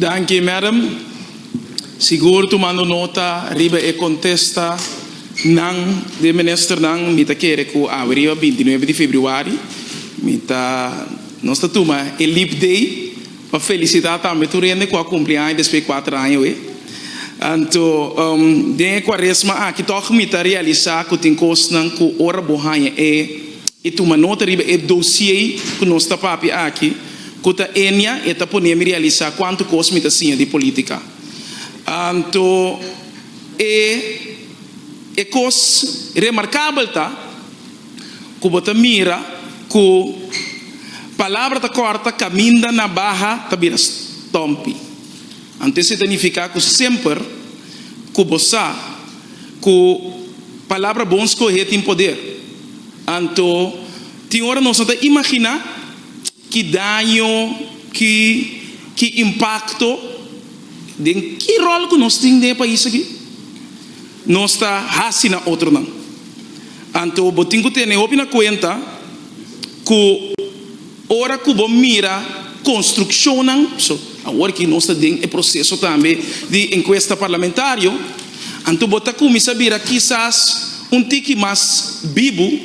Dank je, madam. Siguro tomando nota, riba e contesta nang de minister nang mita kere ko awriba 29 de februari mita nossa tuma e lip day para felicitar também tu rende com a cumpleaños depois de 4 anos anto de quaresma aqui toch mita realizar que tem costa nang ko ora bohanha e tuma nota riba e dossier que nós tá papi aqui que ta enia e ta ponemi realizar quanto costa mita sim de política anto e cos remarcável tá que bota mira que palavra ta corta caminha na barra ta vira stompi antes significa que sempre que bossa que palavra bons correr tem poder anto tem hora nós tá imaginar que dano que impacto de que rol que nós temos de país aqui nós está hasina outro não anto botinho tem opina conta que ora que bom mira construção não so agora que nós está dentro processo também de encuesta parlamentário anto bota como sabia quizás tique mais vivo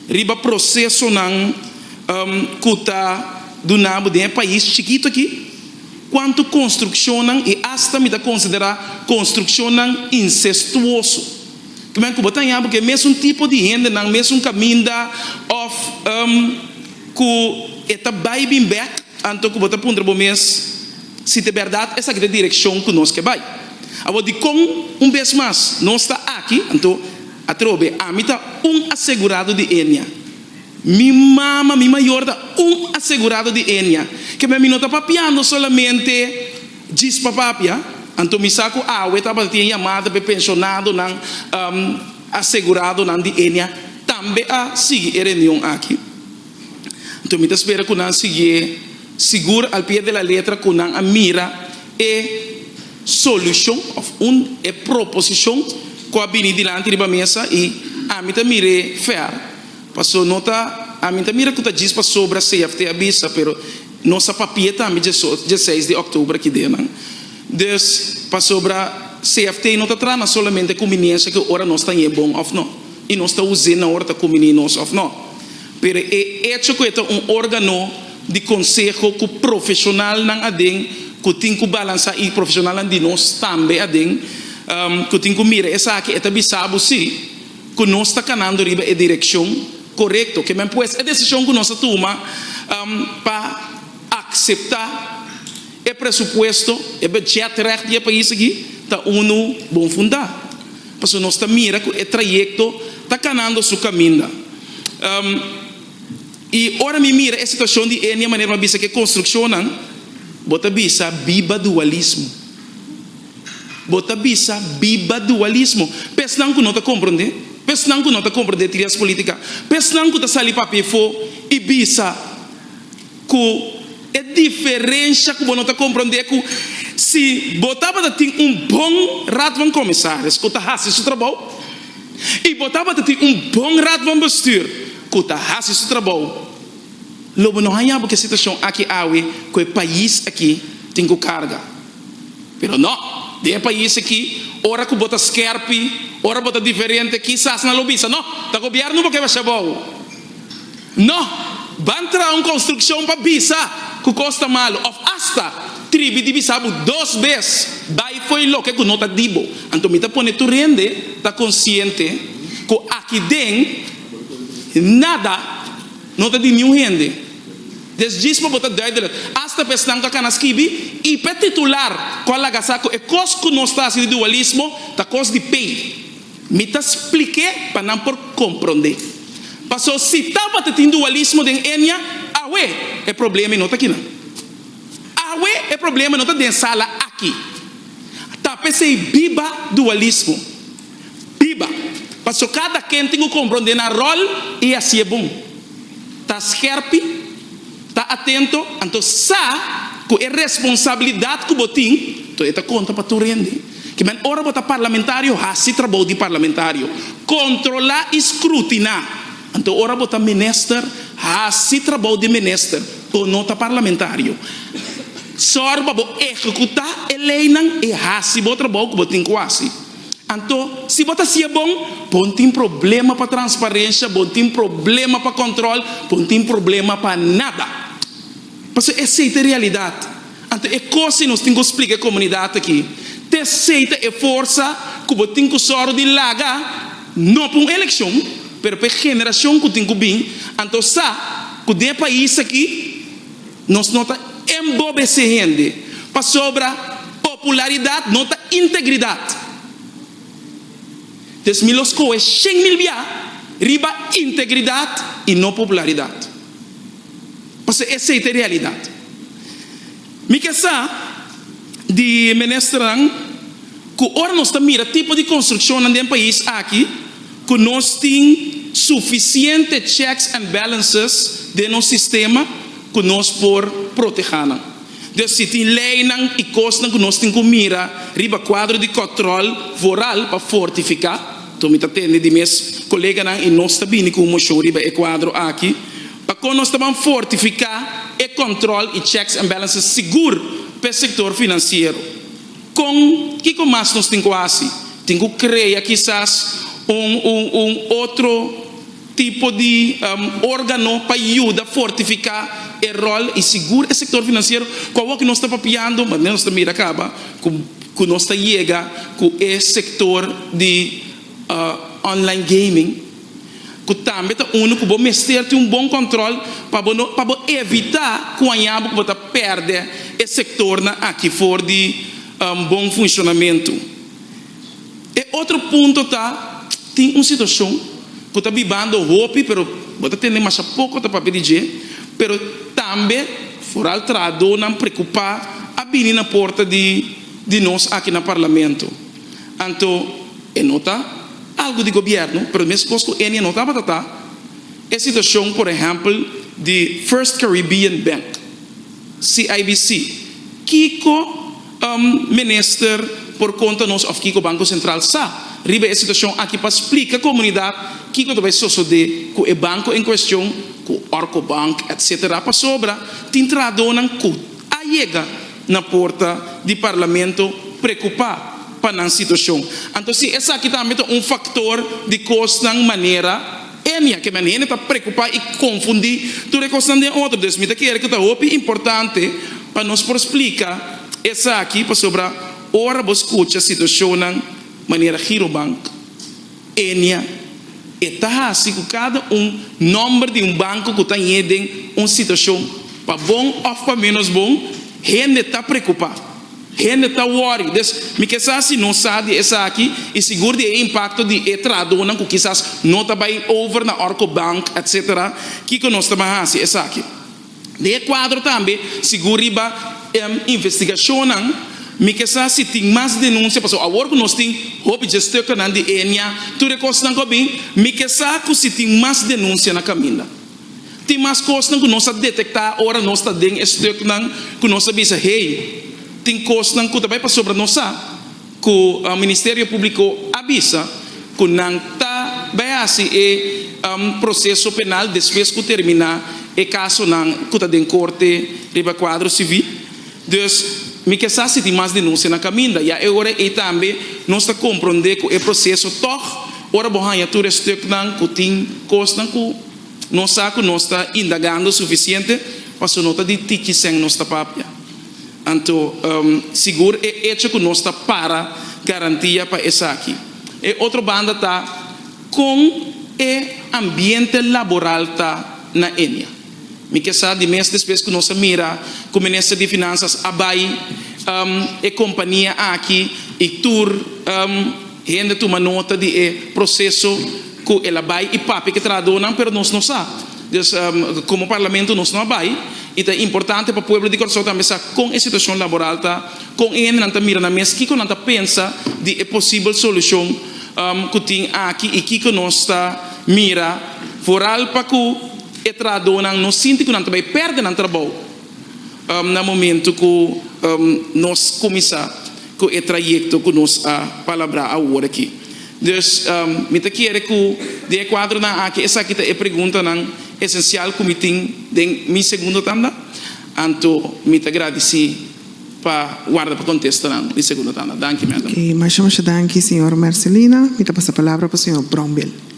riba processo não que tá do nabo de país chiquito aqui quanto construção e hasta me dá considerar construção incestuoso. Como é que botar em porque mesmo tipo de renda não mesmo caminho of que está bem back anto que botar punta bom mês se de verdade essa é a direção que nós que vai. Agora de com vez mais nós está aqui anto a trobe a mim tá assegurado de Enia. Mi mama, mi maior da assegurado de Enia. Que me não está papiando solamente diz papapia. Anto mi saco eu estava tinha chamada para pensionado não assegurado não de Enia. Também a seguir a reunião aqui. Então me espera que não seguir seguro al pé da letra que não a mira e solução e proposição que a bini dilante de mesa e a mim tá mire fair. Passou nota a minha mira que tá diz para sobre a CFT avisa, pero nossa papia também 16 de outubro aqui dentro. Des passou para CFT não tá trana solamente conveniência que ora nós tá em bom of não e nós tá usando na hora tá conveniência of não. Pero é hecho que é órgão de conselho que profissional não adem que tem que balançar e profissional de nós também adem que tem que mira essa aqui é também sabe sim que nós tá canando riba a direção correto, que me pues a decisão que nós toma para aceitar o pressuposto, o budget recht de país aqui, tá bom fundar. Porque nós tá mira que o trajeto tá canando seu caminho. E ora me mira a situação de Enia maneira bisa que construção não, bota bisa biba dualismo. Bota bisa biba dualismo. Pensam que não tá compreendendo? Pesnang que não está compreendendo teorias políticas, pesnang que está sali papel fo e bisa que é diferença que não está compreendendo que se botava ter bom rato van comissário, que está fazendo seu trabalho, e botava ter bom rato van bestuur, que está fazendo seu trabalho. Logo não há porque a situação aqui que o país aqui tem que carga, pero não, de país aqui ora que bota skerpi, ora bota diferente, quizás na lobisa. Não, tá governo porque vai ser bom. Não, vai entrar uma construção para bisa, que custa malo. Of hasta, tribi de bisa, 2 vezes. Daí foi lo que não tá dibo. Então, me tá pone tu rende, tá consciente, que aqui dentro, nada, não tá de nenhum rende. Desde para botar doido, hasta pensando que nas kibi e para titular qual a gasaco é coisa que nós está de dualismo, tá coisa de pay. Me tá expliquei para não por compreender. Passou se tá para ter dualismo de Enia, é problema não tá aqui não. É problema não tá dentro sala aqui. Tá pensei biba dualismo. Biba. Passou cada quem tem que compreender na rol e assim é bom. Tá skerpi está atento, então sabe que é responsabilidade que o botim, então está conta para tu rende. Que men ora bota parlamentário, se trabalho de parlamentário, controlar e escrutinar. Então ora bota minister, se trabalho de minister, ou nota parlamentário. sorba bo executar a lei não e hasi bo trabalho que botin quase. Então, se bota se é bom, bom tem problema para transparência, bom tem problema para controle, bom tem problema para nada. Porque essa é a realidade. Então, é coisa que nós temos que explicar à comunidade aqui. Te aceita a força que você tem que sorro de laga, não para uma eleição, mas para a geração que tem que vir. Então, sa, que de país aqui, nós não está embobecendo para sobre popularidade, não está integridade. Então, meus coisas, 100 mil via, riba integridade e não popularidade. Porque essa é a realidade. Me quer de ministrar que ora nós mira tipo de construção no país aqui que nós tem suficiente checks and balances de nosso sistema que nós por proteger. Então se tem lei e costa que nós tem que mira riba quadro de controle foral para fortificar. Então me atende de meus colegas e nós também como show riba e quadro aqui para que nós também fortificar e controle e checks and balances seguro para o setor financeiro. Com que mais nós temos quase? Temos que criar quizás outro tipo de órgão para ajudar a fortificar o rol e seguro o setor financeiro. Qual que nós estamos papiando, mas nós também acaba que nós estamos chegando com o setor de online gaming. Que também é único que você tem bom controle para evitar que você perda o setor aqui fora de bom funcionamento. E outro ponto tem uma situação que está vivendo hope, mas você tem mais pouco para pedir, mas também fora altrado não preocupar a vir na porta de nós aqui no parlamento. Então, nota algo de governo, pero mesmo coisa que não estava a situação, por exemplo, de First Caribbean Bank, CIBC, Kiko minister por conta nós of Kiko Banco Central sa riba a situação aqui para explicar a comunidade Kiko vai suceder com o banco em questão, com o Orco Bank, etc. para sobra tem tradonan que chega na porta do parlamento preocupar para a situação. Então, se essa aqui também é fator de costa de maneira que maneira está preocupar e confundir tudo coisa de outro. Deus me quer que está importante para nós por explicar essa aqui para sobre ora você escuta a situação de maneira Girobank, Enia, e está assim que cada número de banco que está em uma situação para bom ou para menos bom, gente está preocupado. Gente está worried. Me quizás se não sabe essa aqui e seguro de impacto de etradona que quizás não está bem over na Orco Bank, etc. Que nós estamos fazendo essa aqui. De quadro também seguro riba investigação me quizás se tem mais denúncia porque agora que nós tem hobby gestor que não de Enia tudo coisa não bem me quizás que se tem mais denúncia na caminho. Tem mais coisas que nós detectar ora nós está dentro estoque que nós sabemos hey tem coisas que também para sobre nós que o Ministério Público avisa que não está bem assim processo penal depois que terminar o caso não que está em corte riba quadro civil. Então me que se tem mais denúncia na caminho e agora e também nós está compreender que o processo toch ora borranha tudo estoque não que tem coisas que nós está indagando suficiente para a nota de tiki sem nossa papia. Então, seguro é hecho que nós está para garantia para essa aqui. E outra banda está com o ambiente laboral na Enia. Me que sabe de mês depois que nós mira com o Ministério de Finanças abai e companhia aqui e tur gente toma nota de processo que ela vai e papi que tradonam, pero nós não sabe. Como parlamento nós não vai e é importante para o povo de Corsol também com a situação laboral com ele não está mira na mesa que não está pensa de possível solução que tem aqui e que nós está mira foral para que e tradonam não sinta que não vai perder no trabalho no momento que nós começar com o trajeto que nós a palavra agora aqui. Então, me quero que de quadro na aqui essa aqui é pergunta não essencial que me tem de mi segundo tanda Anto mi te agradeci para guarda para contexto di secondo tanda. Danke, madam. Okay, mas chama-se Danke, senhor Marcelina. Me dá a palavra para o senhor Bromwell.